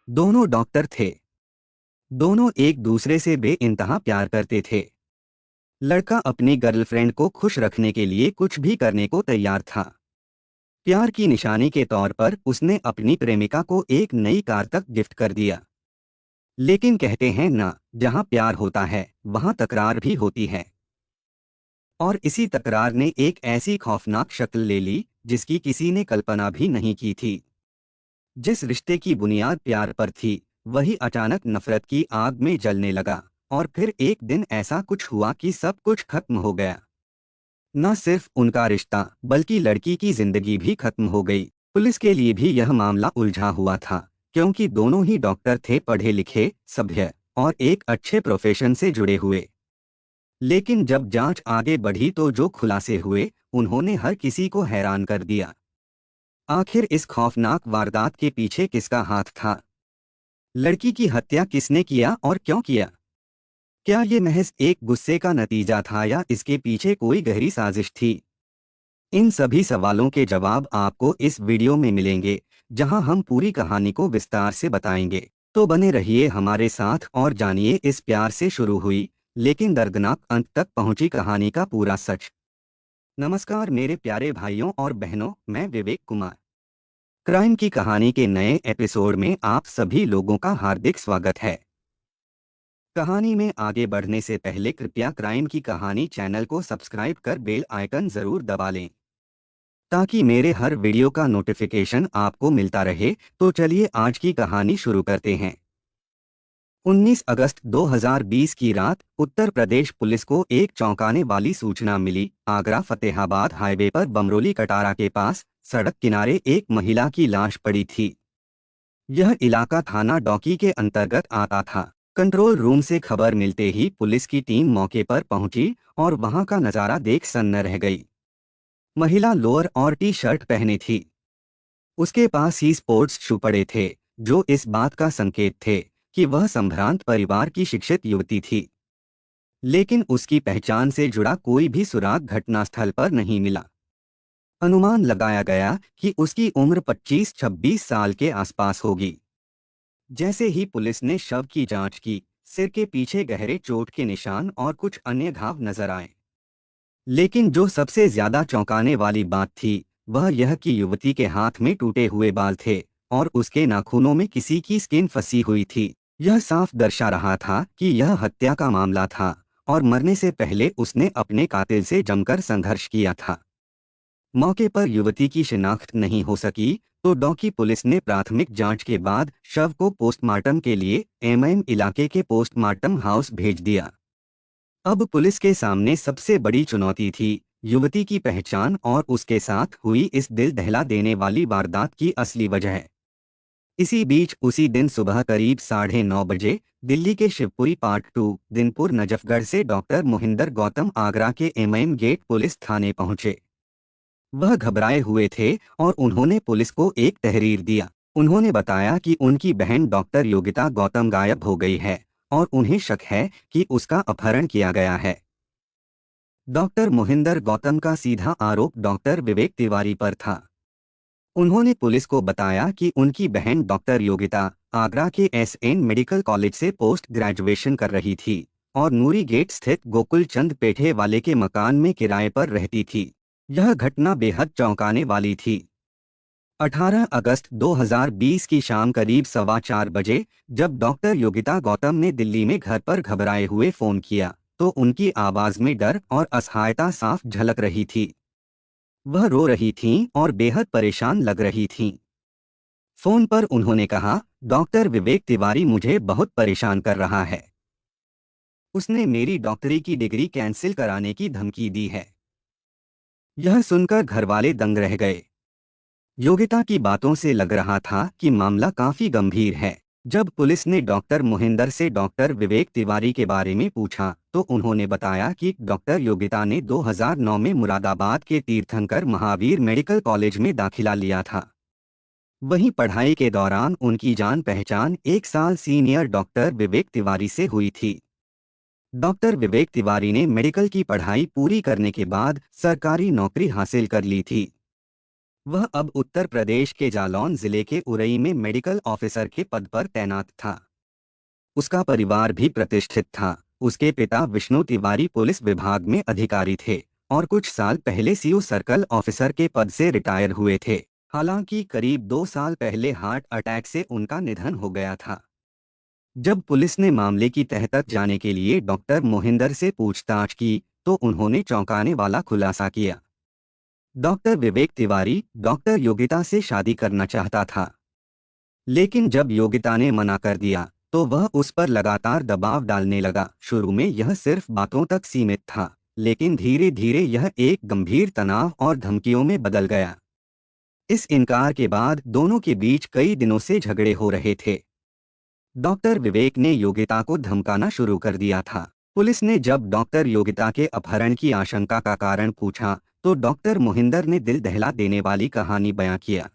दोनों डॉक्टर थे। दोनों एक दूसरे से बेइंतहा प्यार करते थे। लड़का अपनी गर्लफ्रेंड को खुश रखने के लिए कुछ भी करने को तैयार था। प्यार की निशानी के तौर पर उसने अपनी प्रेमिका को एक नई कार तक गिफ्ट कर दिया। लेकिन कहते हैं ना, जहां प्यार होता है वहां तकरार भी होती है। और इसी तकरार ने एक ऐसी खौफनाक शक्ल ले ली जिसकी किसी ने कल्पना भी नहीं की थी। जिस रिश्ते की बुनियाद प्यार पर थी, वही अचानक नफरत की आग में जलने लगा। और फिर एक दिन ऐसा कुछ हुआ कि सब कुछ खत्म हो गया। न सिर्फ उनका रिश्ता, बल्कि लड़की की जिंदगी भी खत्म हो गई। पुलिस के लिए भी यह मामला उलझा हुआ था, क्योंकि दोनों ही डॉक्टर थे, पढ़े लिखे, सभ्य और एक अच्छे प्रोफेशन से जुड़े हुए। लेकिन जब जांच आगे बढ़ी तो जो खुलासे हुए, उन्होंने हर किसी को हैरान कर दिया। आखिर इस खौफनाक वारदात के पीछे किसका हाथ था? लड़की की हत्या किसने किया और क्यों किया? क्या ये महज एक गुस्से का नतीजा था या इसके पीछे कोई गहरी साजिश थी? इन सभी सवालों के जवाब आपको इस वीडियो में मिलेंगे, जहां हम पूरी कहानी को विस्तार से बताएंगे। तो बने रहिए हमारे साथ और जानिए इस प्यार से शुरू हुई लेकिन दर्दनाक अंत तक पहुंची कहानी का पूरा सच। नमस्कार मेरे प्यारे भाइयों और बहनों, मैं विवेक कुमार। क्राइम की कहानी के नए एपिसोड में आप सभी लोगों का हार्दिक स्वागत है। कहानी में आगे बढ़ने से पहले कृपया क्राइम की कहानी चैनल को सब्सक्राइब कर बेल आइकन जरूर दबा लें, ताकि मेरे हर वीडियो का नोटिफिकेशन आपको मिलता रहे। तो चलिए आज की कहानी शुरू करते हैं। 19 अगस्त 2020 की रात उत्तर प्रदेश पुलिस को एक चौंकाने वाली सूचना मिली। आगरा फतेहाबाद हाईवे पर बमरोली कटारा के पास सड़क किनारे एक महिला की लाश पड़ी थी। यह इलाका थाना डौकी के अंतर्गत आता था। कंट्रोल रूम से खबर मिलते ही पुलिस की टीम मौके पर पहुंची और वहां का नजारा देख सन्न रह गई। महिला लोअर और टी शर्ट पहने थी। उसके पास ही स्पोर्ट्स शू पड़े थे, जो इस बात का संकेत थे कि वह संभ्रांत परिवार की शिक्षित युवती थी। लेकिन उसकी पहचान से जुड़ा कोई भी सुराग घटनास्थल पर नहीं मिला। अनुमान लगाया गया कि उसकी उम्र 25-26 साल के आसपास होगी। जैसे ही पुलिस ने शव की जांच की, सिर के पीछे गहरे चोट के निशान और कुछ अन्य घाव नजर आए। लेकिन जो सबसे ज्यादा चौंकाने वाली बात थी, वह यह कि युवती के हाथ में टूटे हुए बाल थे और उसके नाखूनों में किसी की स्किन फंसी हुई थी। यह साफ दर्शा रहा था कि यह हत्या का मामला था और मरने से पहले उसने अपने कातिल से जमकर संघर्ष किया था। मौके पर युवती की शिनाख्त नहीं हो सकी, तो डौकी पुलिस ने प्राथमिक जांच के बाद शव को पोस्टमार्टम के लिए एमएम इलाके के पोस्टमार्टम हाउस भेज दिया। अब पुलिस के सामने सबसे बड़ी चुनौती थी युवती की पहचान और उसके साथ हुई इस दिल दहला देने वाली वारदात की असली वजह। इसी बीच उसी दिन सुबह करीब 9:30 बजे दिल्ली के शिवपुरी पार्ट 2 दिनपुर नजफगढ़ से डॉक्टर मोहिंदर गौतम आगरा के एमएम गेट पुलिस थाने पहुंचे। वह घबराए हुए थे और उन्होंने पुलिस को एक तहरीर दिया। उन्होंने बताया कि उनकी बहन डॉक्टर योगिता गौतम गायब हो गई है और उन्हें शक है कि उसका अपहरण किया गया है। डॉक्टर मोहिंदर गौतम का सीधा आरोप डॉक्टर विवेक तिवारी पर था। उन्होंने पुलिस को बताया कि उनकी बहन डॉक्टर योगिता आगरा के एसएन मेडिकल कॉलेज से पोस्ट ग्रेजुएशन कर रही थी और नूरी गेट स्थित गोकुल चंद पेठे वाले के मकान में किराए पर रहती थी। यह घटना बेहद चौंकाने वाली थी। 18 अगस्त 2020 की शाम करीब 4:15 बजे जब डॉक्टर योगिता गौतम ने दिल्ली में घर पर घबराए हुए फोन किया, तो उनकी आवाज में डर और असहायता साफ झलक रही थी। वह रो रही थीं और बेहद परेशान लग रही थीं। फोन पर उन्होंने कहा, डॉक्टर विवेक तिवारी मुझे बहुत परेशान कर रहा है। उसने मेरी डॉक्टरी की डिग्री कैंसिल कराने की धमकी दी है। यह सुनकर घरवाले दंग रह गए। योगिता की बातों से लग रहा था कि मामला काफी गंभीर है। जब पुलिस ने डॉक्टर मोहिंदर से डॉक्टर विवेक तिवारी के बारे में पूछा, तो उन्होंने बताया कि डॉक्टर योगिता ने 2009 में मुरादाबाद के तीर्थंकर महावीर मेडिकल कॉलेज में दाखिला लिया था। वहीं पढ़ाई के दौरान उनकी जान पहचान 1 साल सीनियर डॉक्टर विवेक तिवारी से हुई थी। डॉक्टर विवेक तिवारी ने मेडिकल की पढ़ाई पूरी करने के बाद सरकारी नौकरी हासिल कर ली थी। वह अब उत्तर प्रदेश के जालौन जिले के उरई में मेडिकल ऑफिसर के पद पर तैनात था। उसका परिवार भी प्रतिष्ठित था। उसके पिता विष्णु तिवारी पुलिस विभाग में अधिकारी थे और कुछ साल पहले सीओ सर्कल ऑफिसर के पद से रिटायर हुए थे। हालांकि करीब 2 साल पहले हार्ट अटैक से उनका निधन हो गया था। जब पुलिस ने मामले की तह तक जाने के लिए डॉक्टर मोहिंदर से पूछताछ की तो उन्होंने चौंकाने वाला खुलासा किया। डॉक्टर विवेक तिवारी डॉक्टर योगिता से शादी करना चाहता था, लेकिन जब योगिता ने मना कर दिया तो वह उस पर लगातार दबाव डालने लगा। शुरू में यह सिर्फ बातों तक सीमित था, लेकिन धीरे धीरे यह एक गंभीर तनाव और धमकियों में बदल गया। इस इनकार के बाद दोनों के बीच कई दिनों से झगड़े हो रहे थे। डॉक्टर विवेक ने योगिता को धमकाना शुरू कर दिया था। पुलिस ने जब डॉक्टर योगिता के अपहरण की आशंका का कारण पूछा तो डॉक्टर मोहिंदर ने दिल दहला देने वाली कहानी बयां किया।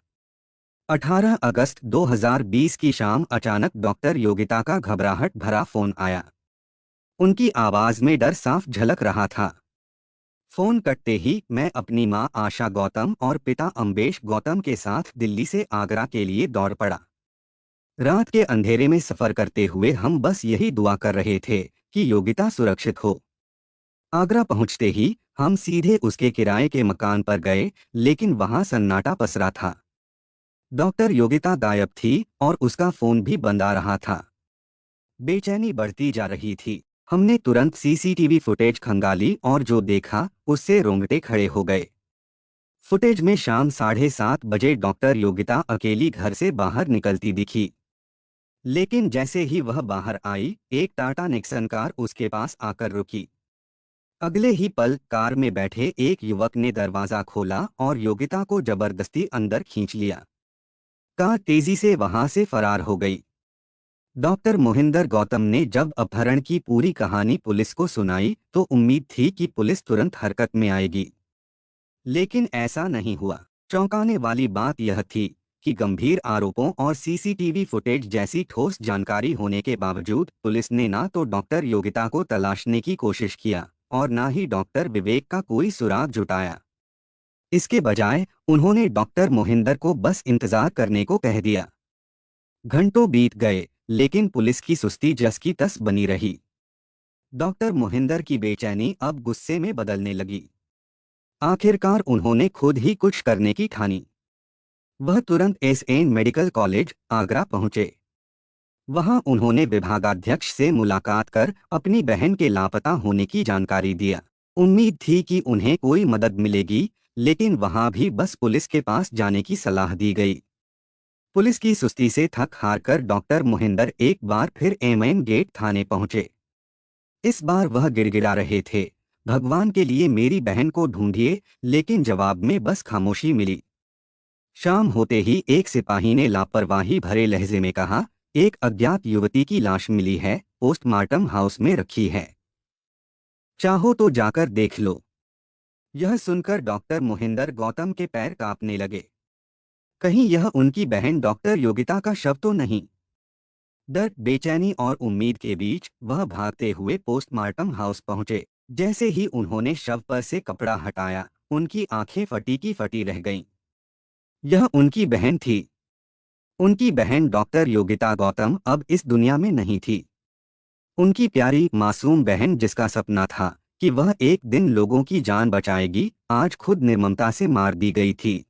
18 अगस्त 2020 की शाम अचानक डॉक्टर योगिता का घबराहट भरा फोन आया। उनकी आवाज में डर साफ झलक रहा था। फोन कटते ही मैं अपनी मां आशा गौतम और पिता अम्बेश गौतम के साथ दिल्ली से आगरा के लिए दौड़ पड़ा। रात के अंधेरे में सफर करते हुए हम बस यही दुआ कर रहे थे कि योगिता सुरक्षित हो। आगरा पहुंचते ही हम सीधे उसके किराए के मकान पर गए, लेकिन वहां सन्नाटा पसरा था। डॉक्टर योगिता गायब थी और उसका फोन भी बंद आ रहा था। बेचैनी बढ़ती जा रही थी। हमने तुरंत सीसीटीवी फुटेज खंगाली और जो देखा उससे रोंगटे खड़े हो गए। फुटेज में शाम 7:30 बजे डॉक्टर योगिता अकेली घर से बाहर निकलती दिखी। लेकिन जैसे ही वह बाहर आई, एक टाटा निक्सन कार उसके पास आकर रुकी। अगले ही पल कार में बैठे एक युवक ने दरवाजा खोला और योगिता को जबरदस्ती अंदर खींच लिया। कार तेजी से वहां से फरार हो गई। डॉक्टर मोहिंदर गौतम ने जब अपहरण की पूरी कहानी पुलिस को सुनाई तो उम्मीद थी कि पुलिस तुरंत हरकत में आएगी, लेकिन ऐसा नहीं हुआ। चौंकाने वाली बात यह थी कि गंभीर आरोपों और सीसीटीवी फुटेज जैसी ठोस जानकारी होने के बावजूद पुलिस ने ना तो डॉक्टर योगिता को तलाशने की कोशिश किया और ना ही डॉक्टर विवेक का कोई सुराग जुटाया। इसके बजाय उन्होंने डॉक्टर मोहिंदर को बस इंतजार करने को कह दिया। घंटों बीत गए, लेकिन पुलिस की सुस्ती जस की तस बनी रही। डॉक्टर मोहिंदर की बेचैनी अब गुस्से में बदलने लगी। आखिरकार उन्होंने खुद ही कुछ करने की ठानी। वह तुरंत एसएन मेडिकल कॉलेज आगरा पहुंचे। वहां उन्होंने विभागाध्यक्ष से मुलाकात कर अपनी बहन के लापता होने की जानकारी दिया। उम्मीद थी कि उन्हें कोई मदद मिलेगी, लेकिन वहां भी बस पुलिस के पास जाने की सलाह दी गई। पुलिस की सुस्ती से थक हार कर डॉक्टर मोहिंदर एक बार फिर एमएन गेट थाने पहुंचे। इस बार वह गिड़गिड़ा रहे थे, भगवान के लिए मेरी बहन को ढूंढिए, लेकिन जवाब में बस खामोशी मिली। शाम होते ही एक सिपाही ने लापरवाही भरे लहजे में कहा, एक अज्ञात युवती की लाश मिली है, पोस्टमार्टम हाउस में रखी है, चाहो तो जाकर देख लो। यह सुनकर डॉक्टर मोहिंदर गौतम के पैर कांपने लगे। कहीं यह उनकी बहन डॉक्टर योगिता का शव तो नहीं। डर, बेचैनी और उम्मीद के बीच वह भागते हुए पोस्टमार्टम हाउस पहुंचे। जैसे ही उन्होंने शव पर से कपड़ा हटाया, उनकी आंखें फटी की फटी रह गईं। यह उनकी बहन थी। उनकी बहन डॉक्टर योगिता गौतम अब इस दुनिया में नहीं थी। उनकी प्यारी मासूम बहन जिसका सपना था कि वह एक दिन लोगों की जान बचाएगी, आज खुद निर्ममता से मार दी गई थी।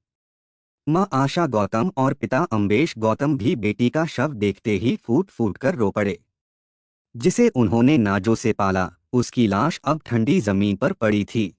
मां आशा गौतम और पिता अम्बेश गौतम भी बेटी का शव देखते ही फूट फूट कर रो पड़े। जिसे उन्होंने नाजों से पाला, उसकी लाश अब ठंडी जमीन पर पड़ी थी।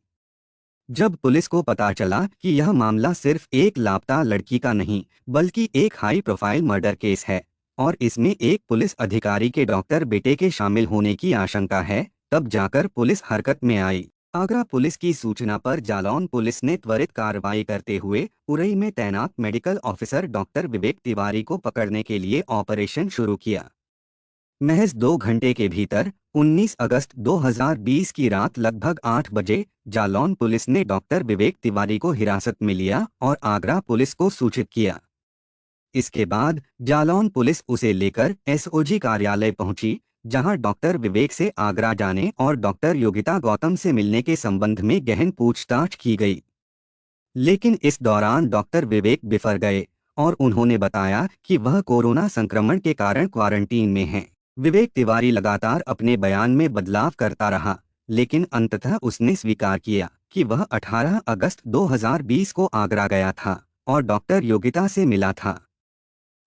जब पुलिस को पता चला कि यह मामला सिर्फ एक लापता लड़की का नहीं, बल्कि एक हाई प्रोफाइल मर्डर केस है और इसमें एक पुलिस अधिकारी के डॉक्टर बेटे के शामिल होने की आशंका है, तब जाकर पुलिस हरकत में आई। आगरा पुलिस की सूचना पर जालौन पुलिस ने त्वरित कार्रवाई करते हुए उरई में तैनात medical officer doctor Vivek Tiwari को पकड़ने के लिए ऑपरेशन शुरू किया। महज 2 घंटे के भीतर 19 अगस्त 2020 की रात लगभग 8 बजे जालौन पुलिस ने डॉक्टर विवेक तिवारी को हिरासत में लिया और आगरा पुलिस को सूचित किया। इसके बाद जालौन पुलिस उसे लेकर एसओजी कार्यालय पहुंची, जहां डॉक्टर विवेक से आगरा जाने और डॉक्टर योगिता गौतम से मिलने के संबंध में गहन पूछताछ की गई। लेकिन इस दौरान डॉक्टर विवेक बिफर गए और उन्होंने बताया कि वह कोरोना संक्रमण के कारण क्वारंटीन में हैं। विवेक तिवारी लगातार अपने बयान में बदलाव करता रहा, लेकिन अंततः उसने स्वीकार किया कि वह 18 अगस्त 2020 को आगरा गया था और डॉक्टर योगिता से मिला था।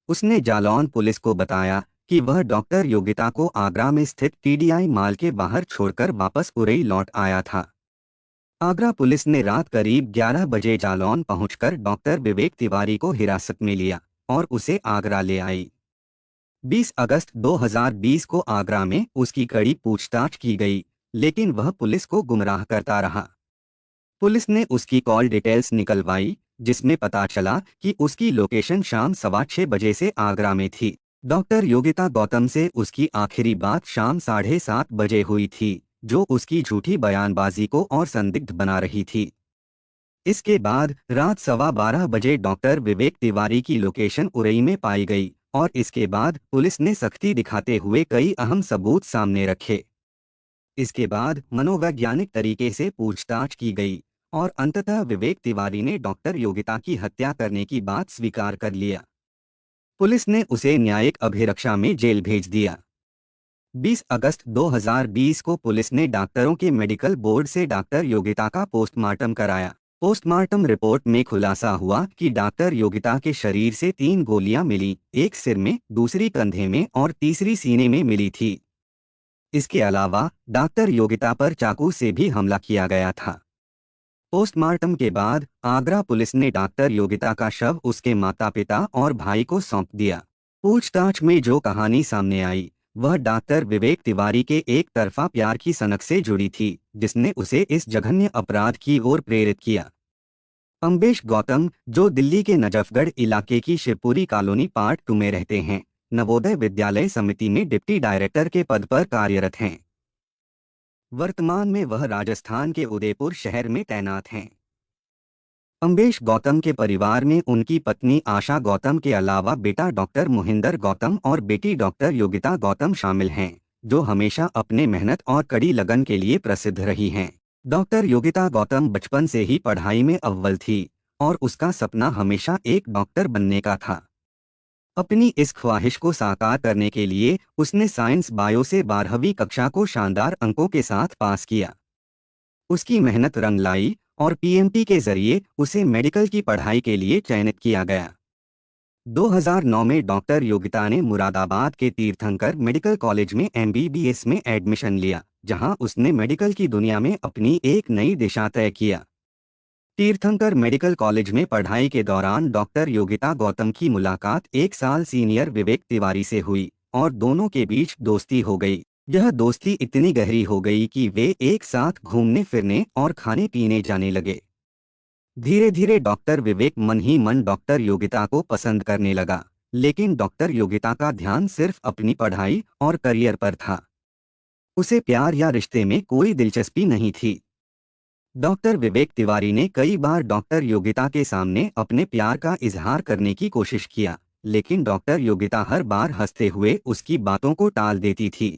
उसने जालौन पुलिस को बताया कि वह डॉक्टर योगिता को आगरा में स्थित टीडीआई माल के बाहर छोड़कर वापस उरई लौट आया था। आगरा पुलिस ने रात करीब 11 बजे जालौन पहुंचकर डॉक्टर विवेक तिवारी को हिरासत में लिया और उसे आगरा ले आई। 20 अगस्त 2020 को आगरा में उसकी कड़ी पूछताछ की गई, लेकिन वह पुलिस को गुमराह करता रहा। पुलिस ने उसकी कॉल डिटेल्स निकलवाई, जिसमें पता चला कि उसकी लोकेशन शाम 6:15 से आगरा में थी। डॉक्टर योगिता गौतम से उसकी आखिरी बात शाम 7:30 बजे हुई थी, जो उसकी झूठी बयानबाजी को और संदिग्ध बना रही थी। इसके बाद रात 12:15 डॉक्टर विवेक तिवारी की लोकेशन उरई में पाई गई और इसके बाद पुलिस ने सख्ती दिखाते हुए कई अहम सबूत सामने रखे। इसके बाद मनोवैज्ञानिक तरीके से पूछताछ की गई और अंततः विवेक तिवारी ने डॉक्टर योगिता की हत्या करने की बात स्वीकार कर लिया। पुलिस ने उसे न्यायिक अभिरक्षा में जेल भेज दिया। 20 अगस्त 2020 को पुलिस ने डॉक्टरों के मेडिकल बोर्ड से डॉक्टर योगिता का पोस्टमार्टम कराया। पोस्टमार्टम रिपोर्ट में खुलासा हुआ कि डॉक्टर योगिता के शरीर से 3 गोलियां मिली, एक सिर में, दूसरी कंधे में और तीसरी सीने में मिली थी। इसके अलावा डॉक्टर योगिता पर चाकू से भी हमला किया गया था। पोस्टमार्टम के बाद आगरा पुलिस ने डॉक्टर योगिता का शव उसके माता पिता और भाई को सौंप दिया। पूछताछ में जो कहानी सामने आई वह डॉक्टर विवेक तिवारी के एक तरफा प्यार की सनक से जुड़ी थी, जिसने उसे इस जघन्य अपराध की ओर प्रेरित किया। अम्बेश गौतम, जो दिल्ली के नजफगढ़ इलाके की शिवपुरी कॉलोनी पार्ट 2 में रहते हैं, नवोदय विद्यालय समिति में डिप्टी डायरेक्टर के पद पर कार्यरत हैं। वर्तमान में वह राजस्थान के उदयपुर शहर में तैनात हैं। अम्बेश गौतम के परिवार में उनकी पत्नी आशा गौतम के अलावा बेटा डॉक्टर मोहिंदर गौतम और बेटी डॉक्टर योगिता गौतम शामिल हैं, जो हमेशा अपने मेहनत और कड़ी लगन के लिए प्रसिद्ध रही हैं। डॉक्टर योगिता गौतम बचपन से ही पढ़ाई में अव्वल थी और उसका सपना हमेशा एक डॉक्टर बनने का था। अपनी इस ख्वाहिश को साकार करने के लिए उसने साइंस बायो से 12वीं कक्षा को शानदार अंकों के साथ पास किया। उसकी मेहनत रंग लाई और पीएमटी के जरिए उसे मेडिकल की पढ़ाई के लिए चयनित किया गया। 2009 में डॉक्टर योगिता ने मुरादाबाद के तीर्थंकर मेडिकल कॉलेज में एमबीबीएस में एडमिशन लिया, जहां उसने मेडिकल की दुनिया में अपनी एक नई दिशा तय किया। तीर्थंकर मेडिकल कॉलेज में पढ़ाई के दौरान डॉक्टर योगिता गौतम की मुलाकात 1 साल सीनियर विवेक तिवारी से हुई और दोनों के बीच दोस्ती हो गई। यह दोस्ती इतनी गहरी हो गई कि वे एक साथ घूमने फिरने और खाने पीने जाने लगे। धीरे धीरे डॉक्टर विवेक मन ही मन डॉक्टर योगिता को पसंद करने लगा, लेकिन डॉक्टर योगिता का ध्यान सिर्फ अपनी पढ़ाई और करियर पर था। उसे प्यार या रिश्ते में कोई दिलचस्पी नहीं थी। डॉक्टर विवेक तिवारी ने कई बार डॉक्टर योगिता के सामने अपने प्यार का इजहार करने की कोशिश किया, लेकिन डॉक्टर योगिता हर बार हंसते हुए उसकी बातों को टाल देती थी।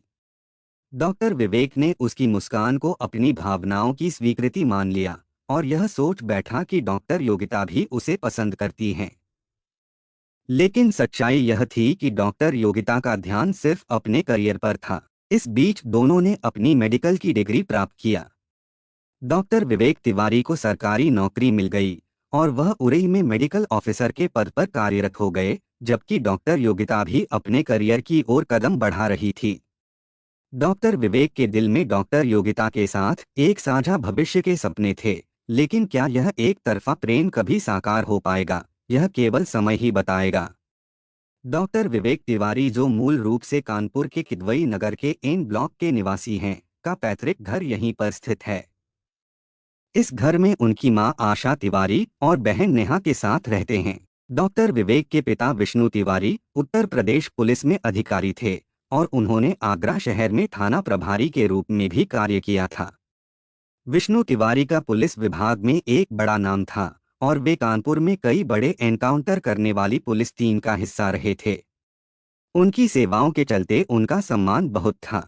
डॉक्टर विवेक ने उसकी मुस्कान को अपनी भावनाओं की स्वीकृति मान लिया और यह सोच बैठा कि डॉक्टर योगिता भी उसे पसंद करती हैं। लेकिन सच्चाई यह थी कि डॉक्टर योगिता का ध्यान सिर्फ अपने करियर पर था। इस बीच दोनों ने अपनी मेडिकल की डिग्री प्राप्त किया। डॉक्टर विवेक तिवारी को सरकारी नौकरी मिल गई और वह उरई में मेडिकल ऑफिसर के पद पर कार्यरत हो गए, जबकि डॉक्टर योगिता भी अपने करियर की ओर कदम बढ़ा रही थी। डॉक्टर विवेक के दिल में डॉक्टर योगिता के साथ एक साझा भविष्य के सपने थे, लेकिन क्या यह एक तरफा प्रेम कभी साकार हो पाएगा, यह केवल समय ही बताएगा। डॉक्टर विवेक तिवारी, जो मूल रूप से कानपुर के किदवई नगर के एन ब्लॉक के निवासी हैं, का पैतृक घर यहीं पर स्थित है। इस घर में उनकी मां आशा तिवारी और बहन नेहा के साथ रहते हैं। डॉक्टर विवेक के पिता विष्णु तिवारी उत्तर प्रदेश पुलिस में अधिकारी थे और उन्होंने आगरा शहर में थाना प्रभारी के रूप में भी कार्य किया था। विष्णु तिवारी का पुलिस विभाग में एक बड़ा नाम था और वे कानपुर में कई बड़े एनकाउंटर करने वाली पुलिस टीम का हिस्सा रहे थे। उनकी सेवाओं के चलते उनका सम्मान बहुत था।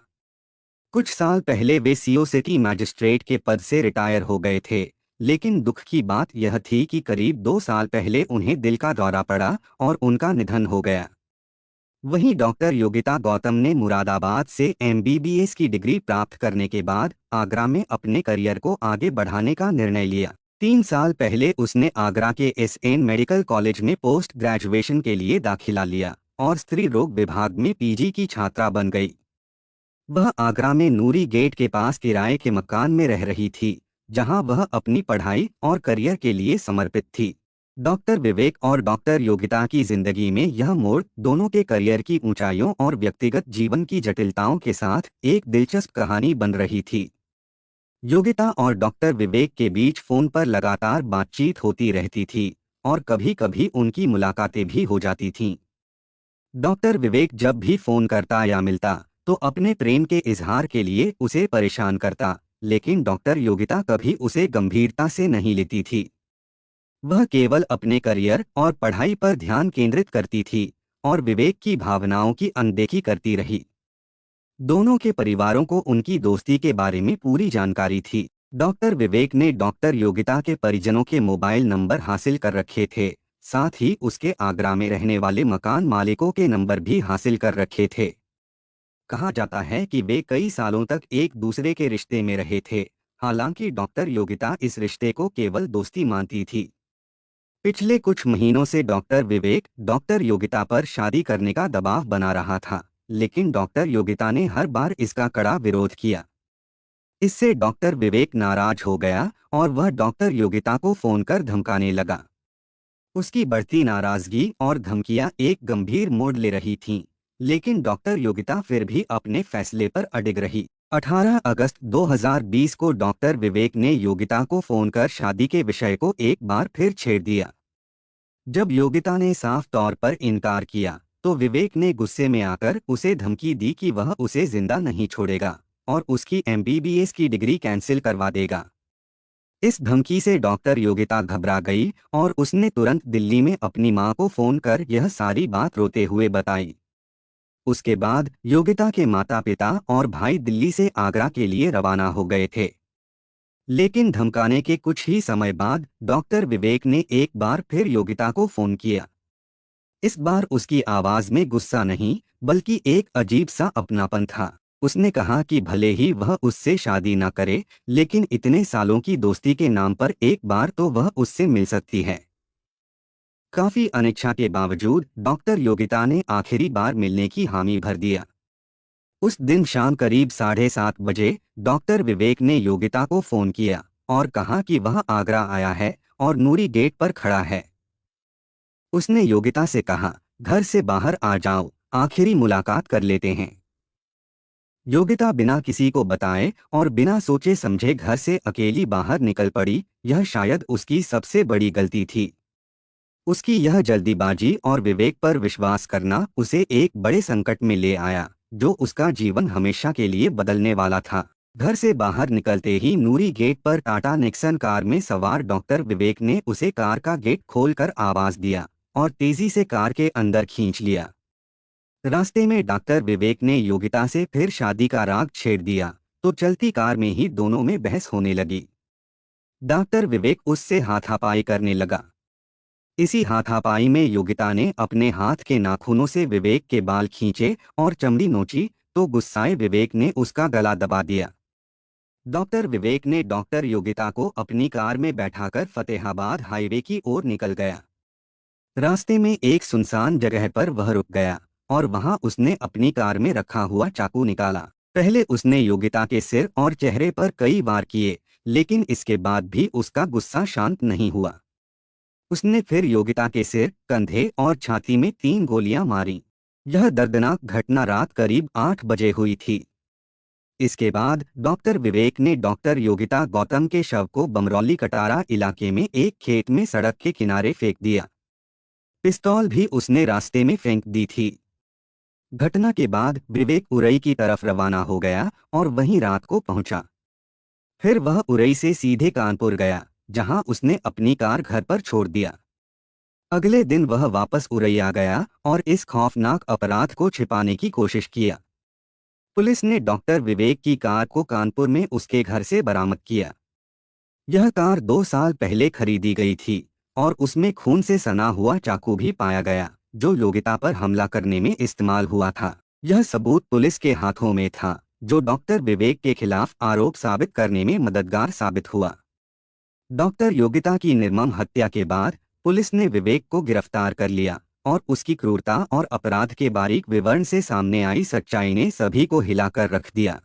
कुछ साल पहले वे सीओ सिटी मैजिस्ट्रेट के पद से रिटायर हो गए थे, लेकिन दुख की बात यह थी कि करीब 2 साल पहले उन्हें दिल का दौरा पड़ा और उनका निधन हो गया। वहीं डॉक्टर योगिता गौतम ने मुरादाबाद से एमबीबीएस की डिग्री प्राप्त करने के बाद आगरा में अपने करियर को आगे बढ़ाने का निर्णय लिया। 3 साल पहले उसने आगरा के एसएन मेडिकल कॉलेज में पोस्ट ग्रेजुएशन के लिए दाखिला लिया और स्त्री रोग विभाग में पीजी की छात्रा बन गई। वह आगरा में नूरी गेट के पास किराए के मकान में रह रही थी, जहां वह अपनी पढ़ाई और करियर के लिए समर्पित थी। डॉक्टर विवेक और डॉक्टर योगिता की जिंदगी में यह मोड़ दोनों के करियर की ऊंचाइयों और व्यक्तिगत जीवन की जटिलताओं के साथ एक दिलचस्प कहानी बन रही थी। योगिता और डॉक्टर विवेक के बीच फोन पर लगातार बातचीत होती रहती थी और कभी-कभी उनकी मुलाकातें भी हो जाती थीं। डॉक्टर विवेक जब भी फोन करता या मिलता तो अपने प्रेम के इजहार के लिए उसे परेशान करता, लेकिन डॉक्टर योगिता कभी उसे गंभीरता से नहीं लेती थी। वह केवल अपने करियर और पढ़ाई पर ध्यान केंद्रित करती थी और विवेक की भावनाओं की अनदेखी करती रही। दोनों के परिवारों को उनकी दोस्ती के बारे में पूरी जानकारी थी। डॉक्टर विवेक ने डॉक्टर योगिता के परिजनों के मोबाइल नंबर हासिल कर रखे थे, साथ ही उसके आगरा में रहने वाले मकान मालिकों के नंबर भी हासिल कर रखे थे। कहा जाता है कि वे कई सालों तक एक दूसरे के रिश्ते में रहे थे, हालांकि डॉक्टर योगिता इस रिश्ते को केवल दोस्ती मानती थी। पिछले कुछ महीनों से डॉक्टर विवेक डॉक्टर योगिता पर शादी करने का दबाव बना रहा था, लेकिन डॉक्टर योगिता ने हर बार इसका कड़ा विरोध किया। इससे डॉक्टर विवेक नाराज हो गया और वह डॉक्टर योगिता को फोन कर धमकाने लगा। उसकी बढ़ती नाराजगी और धमकियां एक गंभीर मोड़ ले रही थीं, लेकिन डॉक्टर योगिता फिर भी अपने फैसले पर अडिग रही। 18 अगस्त 2020 को डॉक्टर विवेक ने योगिता को फोन कर शादी के विषय को एक बार फिर छेड़ दिया। जब योगिता ने साफ तौर पर इनकार किया, तो विवेक ने गुस्से में आकर उसे धमकी दी कि वह उसे जिंदा नहीं छोड़ेगा और उसकी एमबीबीएस की डिग्री कैंसिल करवा देगा। इस धमकी से डॉक्टर योगिता घबरा गई और उसने तुरंत दिल्ली में अपनी मां को फोन कर यह सारी बात रोते हुए बताई। उसके बाद योगिता के माता-पिता और भाई दिल्ली से आगरा के लिए रवाना हो गए थे। लेकिन धमकाने के कुछ ही समय बाद डॉक्टर विवेक ने एक बार फिर योगिता को फोन किया। इस बार उसकी आवाज में गुस्सा नहीं, बल्कि एक अजीब सा अपनापन था। उसने कहा कि भले ही वह उससे शादी न करे, लेकिन इतने सालों की दोस्ती के नाम पर एक बार तो वह उससे मिल सकती है। काफी अनिच्छा के बावजूद डॉक्टर योगिता ने आखिरी बार मिलने की हामी भर दिया। उस दिन शाम करीब 7:30 बजे डॉक्टर विवेक ने योगिता को फोन किया और कहा कि वह आगरा आया है और नूरी गेट पर खड़ा है। उसने योगिता से कहा, घर से बाहर आ जाओ, आखिरी मुलाकात कर लेते हैं। योगिता बिना किसी को बताए और बिना सोचे समझे घर से अकेली बाहर निकल पड़ी। यह शायद उसकी सबसे बड़ी गलती थी। उसकी यह जल्दीबाजी और विवेक पर विश्वास करना उसे एक बड़े संकट में ले आया, जो उसका जीवन हमेशा के लिए बदलने वाला था। घर से बाहर निकलते ही नूरी गेट पर टाटा निक्सन कार में सवार डॉक्टर विवेक ने उसे कार का गेट खोलकर आवाज दिया और तेजी से कार के अंदर खींच लिया। रास्ते में डॉक्टर विवेक ने योगिता से फिर शादी का राग छेड़ दिया, तो चलती कार में ही दोनों में बहस होने लगी। डॉक्टर विवेक उससे हाथापाई करने लगा। इसी हाथापाई में योगिता ने अपने हाथ के नाखूनों से विवेक के बाल खींचे और चमड़ी नोची, तो गुस्साए विवेक ने उसका गला दबा दिया। डॉक्टर विवेक ने डॉक्टर योगिता को अपनी कार में बैठाकर फतेहाबाद हाईवे की ओर निकल गया। रास्ते में एक सुनसान जगह पर वह रुक गया और वहां उसने अपनी कार में रखा हुआ चाकू निकाला। पहले उसने योगिता के सिर और चेहरे पर कई वार किए, लेकिन इसके बाद भी उसका गुस्सा शांत नहीं हुआ। उसने फिर योगिता के सिर, कंधे और छाती में 3 गोलियां मारी। यह दर्दनाक घटना रात करीब 8 बजे हुई थी। इसके बाद डॉक्टर विवेक ने डॉक्टर योगिता गौतम के शव को बमरौली कटारा इलाके में एक खेत में सड़क के किनारे फेंक दिया। पिस्तौल भी उसने रास्ते में फेंक दी थी। घटना के बाद विवेक उरई की तरफ रवाना हो गया और वहीं रात को पहुंचा। फिर वह उरई से सीधे कानपुर गया, जहां उसने अपनी कार घर पर छोड़ दिया। अगले दिन वह वापस उरई आ गया और इस खौफनाक अपराध को छिपाने की कोशिश किया। पुलिस ने डॉक्टर विवेक की कार को कानपुर में उसके घर से बरामद किया। यह कार 2 साल पहले खरीदी गई थी और उसमें खून से सना हुआ चाकू भी पाया गया, जो योगिता पर हमला करने में इस्तेमाल हुआ था। यह सबूत पुलिस के हाथों में था, जो डॉक्टर विवेक के खिलाफ आरोप साबित करने में मददगार साबित हुआ। डॉक्टर योगिता की निर्मम हत्या के बाद पुलिस ने विवेक को गिरफ्तार कर लिया और उसकी क्रूरता और अपराध के बारीक विवरण से सामने आई सच्चाई ने सभी को हिलाकर रख दिया।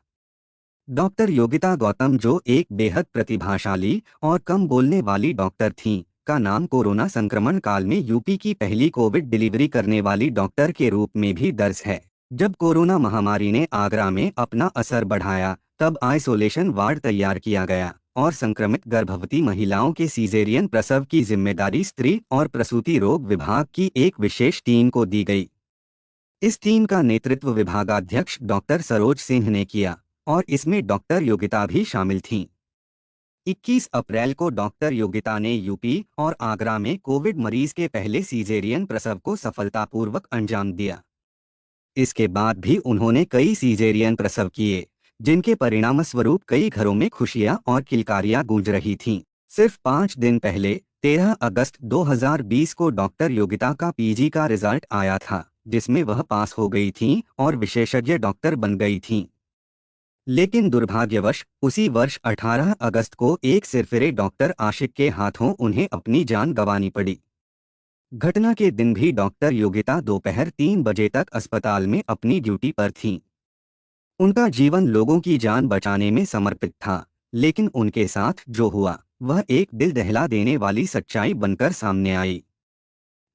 डॉक्टर योगिता गौतम, जो एक बेहद प्रतिभाशाली और कम बोलने वाली डॉक्टर थीं, का नाम कोरोना संक्रमण काल में यूपी की पहली कोविड डिलीवरी करने वाली डॉक्टर के रूप में भी दर्ज है। जब कोरोना महामारी ने आगरा में अपना असर बढ़ाया, तब आइसोलेशन वार्ड तैयार किया गया और संक्रमित गर्भवती महिलाओं के सीजेरियन प्रसव की जिम्मेदारी स्त्री और प्रसूति रोग विभाग की एक विशेष टीम को दी गई। इस टीम का नेतृत्व विभागाध्यक्ष डॉक्टर सरोज सिंह ने किया और इसमें डॉक्टर योगिता भी शामिल थीं। 21 अप्रैल को डॉक्टर योगिता ने यूपी और आगरा में कोविड मरीज के पहले सीजेरियन प्रसव को सफलतापूर्वक अंजाम दिया। इसके बाद भी उन्होंने कई सीजेरियन प्रसव किए, जिनके परिणामस्वरूप कई घरों में खुशियां और किलकारियां गूंज रही थीं। सिर्फ 5 दिन पहले 13 अगस्त 2020 को डॉक्टर योगिता का पीजी का रिजल्ट आया था, जिसमें वह पास हो गई थीं और विशेषज्ञ डॉक्टर बन गई थीं। लेकिन दुर्भाग्यवश उसी वर्ष 18 अगस्त को एक सिरफिरे डॉक्टर आशिक के हाथों उन्हें अपनी जान गंवानी पड़ी। घटना के दिन भी डॉक्टर योगिता दोपहर 3 बजे तक अस्पताल में अपनी ड्यूटी पर थीं। उनका जीवन लोगों की जान बचाने में समर्पित था, लेकिन उनके साथ जो हुआ वह एक दिल दहला देने वाली सच्चाई बनकर सामने आई।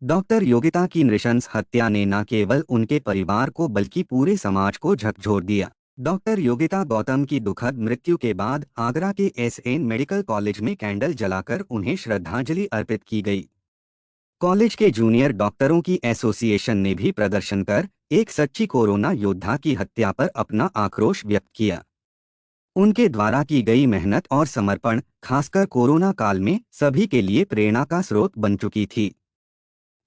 डॉक्टर योगिता की नृशंस हत्या ने न केवल उनके परिवार को बल्कि पूरे समाज को झकझोर दिया। डॉक्टर योगिता गौतम की दुखद मृत्यु के बाद आगरा के एसएन मेडिकल कॉलेज में कैंडल जलाकर उन्हें श्रद्धांजलि अर्पित की गई। कॉलेज के जूनियर डॉक्टरों की एसोसिएशन ने भी प्रदर्शन कर एक सच्ची कोरोना योद्धा की हत्या पर अपना आक्रोश व्यक्त किया। उनके द्वारा की गई मेहनत और समर्पण खासकर कोरोना काल में सभी के लिए प्रेरणा का स्रोत बन चुकी थी।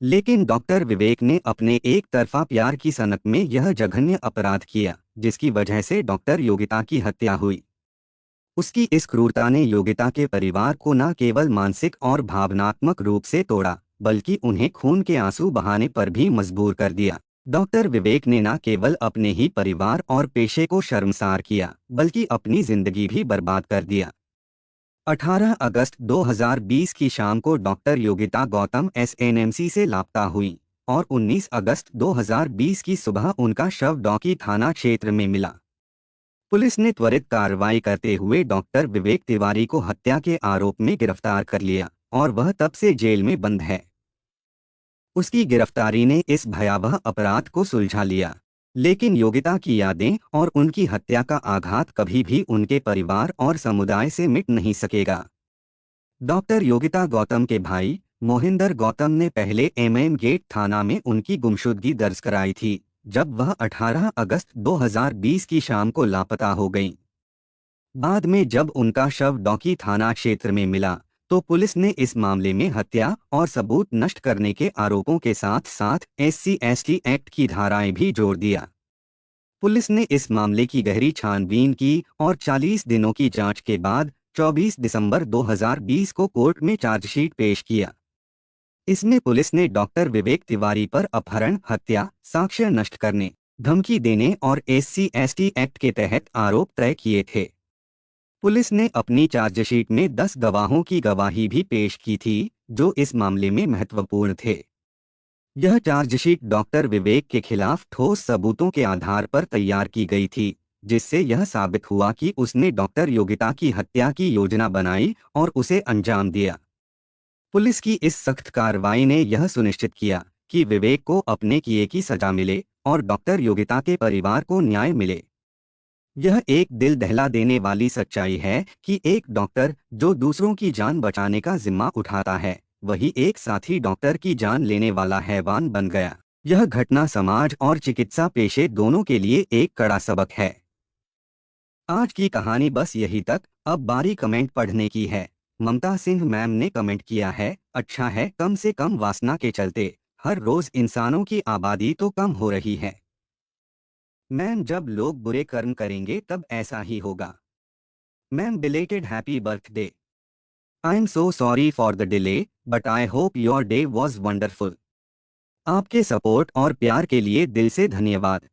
लेकिन डॉक्टर विवेक ने अपने एक तरफा प्यार की सनक में यह जघन्य अपराध किया, जिसकी वजह से डॉक्टर योगिता की हत्या हुई। उसकी इस क्रूरता ने योगिता के परिवार को न केवल मानसिक और भावनात्मक रूप से तोड़ा, बल्कि उन्हें खून के आंसू बहाने पर भी मजबूर कर दिया। डॉक्टर विवेक ने न केवल अपने ही परिवार और पेशे को शर्मसार किया, बल्कि अपनी जिंदगी भी बर्बाद कर दिया। 18 अगस्त 2020 की शाम को डॉक्टर योगिता गौतम एसएनएमसी से लापता हुई और 19 अगस्त 2020 की सुबह उनका शव डौकी थाना क्षेत्र में मिला। पुलिस ने त्वरित कार्रवाई करते हुए डॉक्टर विवेक तिवारी को हत्या के आरोप में गिरफ्तार कर लिया और वह तब से जेल में बंद है। उसकी गिरफ्तारी ने इस भयावह अपराध को सुलझा लिया, लेकिन योगिता की यादें और उनकी हत्या का आघात कभी भी उनके परिवार और समुदाय से मिट नहीं सकेगा। डॉक्टर योगिता गौतम के भाई मोहिंदर गौतम ने पहले एमएम गेट थाना में उनकी गुमशुदगी दर्ज कराई थी, जब वह 18 अगस्त 2020 की शाम को लापता हो गईं। बाद में जब उनका शव डौकी थाना क्षेत्र में मिला, तो पुलिस ने इस मामले में हत्या और सबूत नष्ट करने के आरोपों के साथ साथ SC/ST एक्ट की धाराएं भी जोड़ दिया। पुलिस ने इस मामले की गहरी छानबीन की और 40 दिनों की जांच के बाद 24 दिसंबर 2020 को कोर्ट में चार्जशीट पेश किया। इसमें पुलिस ने डॉक्टर विवेक तिवारी पर अपहरण, हत्या, साक्ष्य नष्ट करने, धमकी देने और SC/ST एक्ट के तहत आरोप तय किए थे। पुलिस ने अपनी चार्जशीट में 10 गवाहों की गवाही भी पेश की थी, जो इस मामले में महत्वपूर्ण थे। यह चार्जशीट डॉक्टर विवेक के खिलाफ ठोस सबूतों के आधार पर तैयार की गई थी, जिससे यह साबित हुआ कि उसने डॉक्टर योगिता की हत्या की योजना बनाई और उसे अंजाम दिया। पुलिस की इस सख्त कार्रवाई ने यह सुनिश्चित किया कि विवेक को अपने किए की सजा मिले और डॉक्टर योगिता के परिवार को न्याय मिले। यह एक दिल दहला देने वाली सच्चाई है कि एक डॉक्टर जो दूसरों की जान बचाने का जिम्मा उठाता है, वही एक साथी डॉक्टर की जान लेने वाला हैवान बन गया। यह घटना समाज और चिकित्सा पेशे दोनों के लिए एक कड़ा सबक है। आज की कहानी बस यही तक। अब बारी कमेंट पढ़ने की है। ममता सिंह मैम ने कमेंट किया है, अच्छा है कम से कम वासना के चलते हर रोज इंसानों की आबादी तो कम हो रही है। मैम जब लोग बुरे कर्म करेंगे तब ऐसा ही होगा। Ma'am belated happy birthday. I am so sorry for the delay, but I hope your day was wonderful. आपके सपोर्ट और प्यार के लिए दिल से धन्यवाद।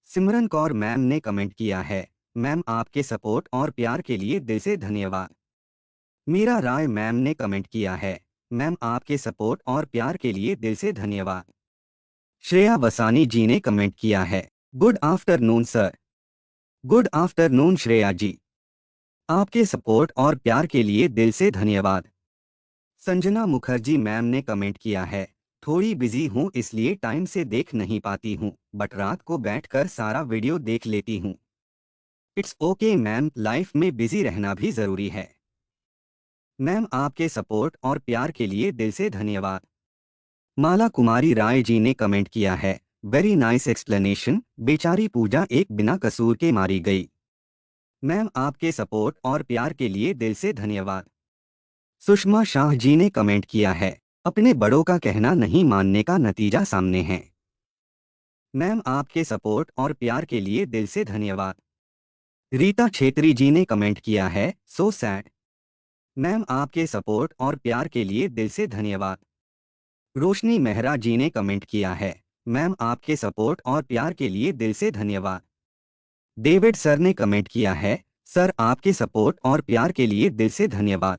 सिमरन कौर मैम ने कमेंट किया है, मैम आपके सपोर्ट और प्यार के लिए दिल से धन्यवाद। मीरा राय मैम ने कमेंट किया है, मैम आपके सपोर्ट और प्यार के लिए दिल से धन्यवाद। श्रेया वसानी जी ने कमेंट किया है, good afternoon sir. Good afternoon Shreya ji, आपके सपोर्ट और प्यार के लिए दिल से धन्यवाद। संजना मुखर्जी मैम ने कमेंट किया है, थोड़ी बिजी हूँ इसलिए टाइम से देख नहीं पाती हूँ, बट रात को बैठकर सारा वीडियो देख लेती हूँ। इट्स ओके मैम, लाइफ में बिजी रहना भी जरूरी है। मैम आपके सपोर्ट और प्यार के लिए दिल से धन्यवाद। माला कुमारी राय जी ने कमेंट किया है, वेरी नाइस एक्सप्लेनेशन, बेचारी पूजा एक बिना कसूर के मारी गई। मैम आपके सपोर्ट और प्यार के लिए दिल से धन्यवाद। सुषमा शाह जी ने कमेंट किया है, अपने बड़ों का कहना नहीं मानने का नतीजा सामने है। मैम आपके सपोर्ट और प्यार के लिए दिल से धन्यवाद। रीता छेत्री जी ने कमेंट किया है, सो सैड। मैम आपके सपोर्ट और प्यार के लिए दिल से धन्यवाद। रोशनी मेहरा जी ने कमेंट किया है, मैम आपके सपोर्ट और प्यार के लिए दिल से धन्यवाद। डेविड सर ने कमेंट किया है, सर आपके सपोर्ट और प्यार के लिए दिल से धन्यवाद।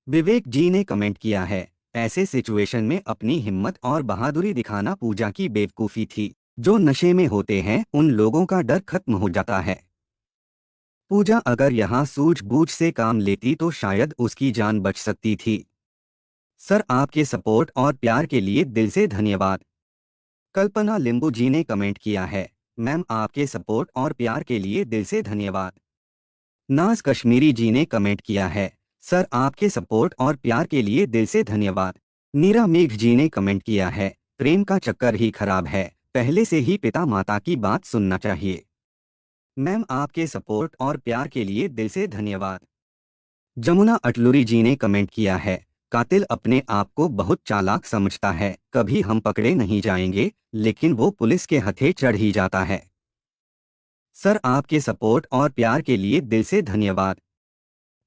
विवेक जी ने कमेंट किया है, ऐसे सिचुएशन में अपनी हिम्मत और बहादुरी दिखाना पूजा की बेवकूफ़ी थी। जो नशे में होते हैं उन लोगों का डर खत्म हो जाता है। पूजा अगर यहाँ सूझबूझ से काम लेती तो शायद उसकी जान बच सकती थी। सर आपके सपोर्ट और प्यार के लिए दिल से धन्यवाद। कल्पना लिंबू जी ने कमेंट किया है, मैम आपके सपोर्ट और प्यार के लिए दिल से धन्यवाद। नाज कश्मीरी जी ने कमेंट किया है, सर आपके सपोर्ट और प्यार के लिए दिल से धन्यवाद। नीरा मेघ जी ने कमेंट किया है, प्रेम का चक्कर ही खराब है, पहले से ही पिता माता की बात सुनना चाहिए। मैम आपके सपोर्ट और प्यार के लिए दिल से धन्यवाद। जमुना अटलुरी जी ने कमेंट किया है, कातिल अपने आप को बहुत चालाक समझता है, कभी हम पकड़े नहीं जाएंगे, लेकिन वो पुलिस के हथे चढ़ ही जाता है। सर आपके सपोर्ट और प्यार के लिए दिल से धन्यवाद।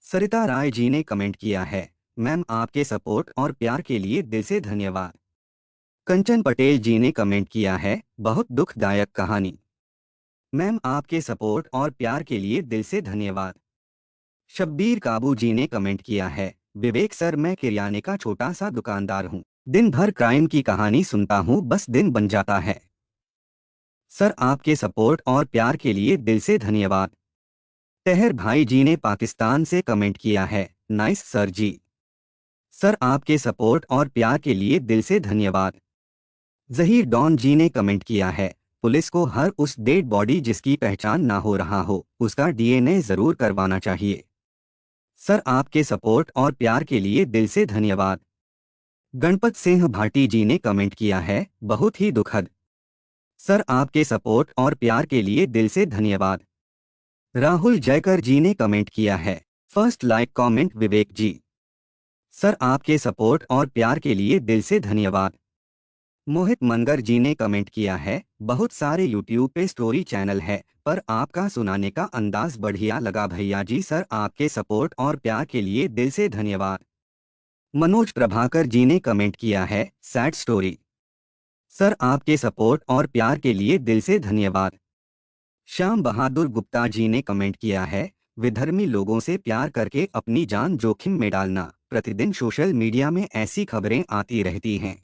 सरिता राय जी ने कमेंट किया है, मैम आपके सपोर्ट और प्यार के लिए दिल से धन्यवाद। कंचन पटेल जी ने कमेंट किया है, बहुत दुखदायक कहानी। मैम आपके सपोर्ट और प्यार के लिए दिल से धन्यवाद। शब्बीर काबू जी ने कमेंट किया है, विवेक सर मैं किराने का छोटा सा दुकानदार हूँ, दिन भर क्राइम की कहानी सुनता हूँ, बस दिन बन जाता है। सर आपके सपोर्ट और प्यार के लिए दिल से धन्यवाद। तहर भाई जी ने पाकिस्तान से कमेंट किया है, नाइस सर जी। सर आपके सपोर्ट और प्यार के लिए दिल से धन्यवाद। जहीर डॉन जी ने कमेंट किया है, पुलिस को हर उस डेड बॉडी जिसकी पहचान ना हो रहा हो उसका डीएनए जरूर करवाना चाहिए। सर आपके सपोर्ट और प्यार के लिए दिल से धन्यवाद। गणपत सिंह भाटी जी ने कमेंट किया है, बहुत ही दुखद। सर आपके सपोर्ट और प्यार के लिए दिल से धन्यवाद। राहुल जयकर जी ने कमेंट किया है, फर्स्ट लाइक कमेंट विवेक जी। सर आपके सपोर्ट और प्यार के लिए दिल से धन्यवाद। मोहित मनगर जी ने कमेंट किया है, बहुत सारे यूट्यूब पे स्टोरी चैनल है पर आपका सुनाने का अंदाज बढ़िया लगा भैया जी, सर आपके सपोर्ट और प्यार के लिए दिल से धन्यवाद। मनोज प्रभाकर जी ने कमेंट किया है, सैड स्टोरी। सर आपके सपोर्ट और प्यार के लिए दिल से धन्यवाद। श्याम बहादुर गुप्ता जी ने कमेंट किया है, विधर्मी लोगों से प्यार करके अपनी जान जोखिम में डालना, प्रतिदिन सोशल मीडिया में ऐसी खबरें आती रहती हैं,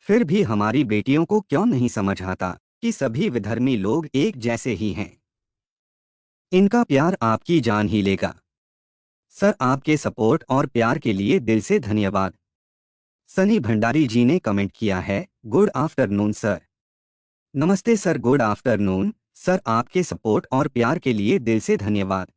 फिर भी हमारी बेटियों को क्यों नहीं समझ आता कि सभी विधर्मी लोग एक जैसे ही हैं। इनका प्यार आपकी जान ही लेगा। सर आपके सपोर्ट और प्यार के लिए दिल से धन्यवाद। सनी भंडारी जी ने कमेंट किया है, गुड आफ्टरनून सर। नमस्ते सर, गुड आफ्टरनून सर, आपके सपोर्ट और प्यार के लिए दिल से धन्यवाद।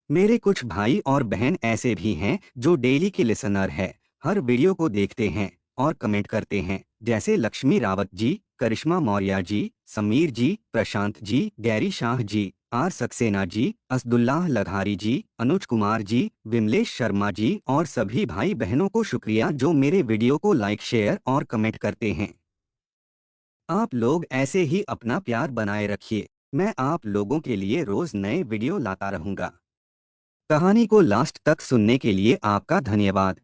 मेरे कुछ भाई और बहन ऐसे भी हैं जो डेली के लिसनर है, हर वीडियो को देखते हैं और कमेंट करते हैं, जैसे लक्ष्मी रावत जी, करिश्मा मौर्य जी, समीर जी, प्रशांत जी, गैरी शाह जी, आर सक्सेना जी, असदुल्लाह लघारी जी, अनुज कुमार जी, विमलेश शर्मा जी और सभी भाई बहनों को शुक्रिया जो मेरे वीडियो को लाइक, शेयर और कमेंट करते हैं। आप लोग ऐसे ही अपना प्यार बनाए रखिए, मैं आप लोगों के लिए रोज नए वीडियो लाता रहूँगा। कहानी को लास्ट तक सुनने के लिए आपका धन्यवाद।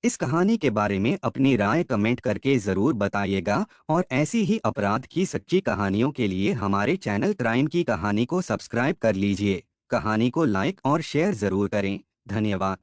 इस कहानी के बारे में अपनी राय कमेंट करके ज़रूर बताइएगा और ऐसी ही अपराध की सच्ची कहानियों के लिए हमारे चैनल क्राइम की कहानी को सब्सक्राइब कर लीजिए। कहानी को लाइक और शेयर ज़रूर करें। धन्यवाद।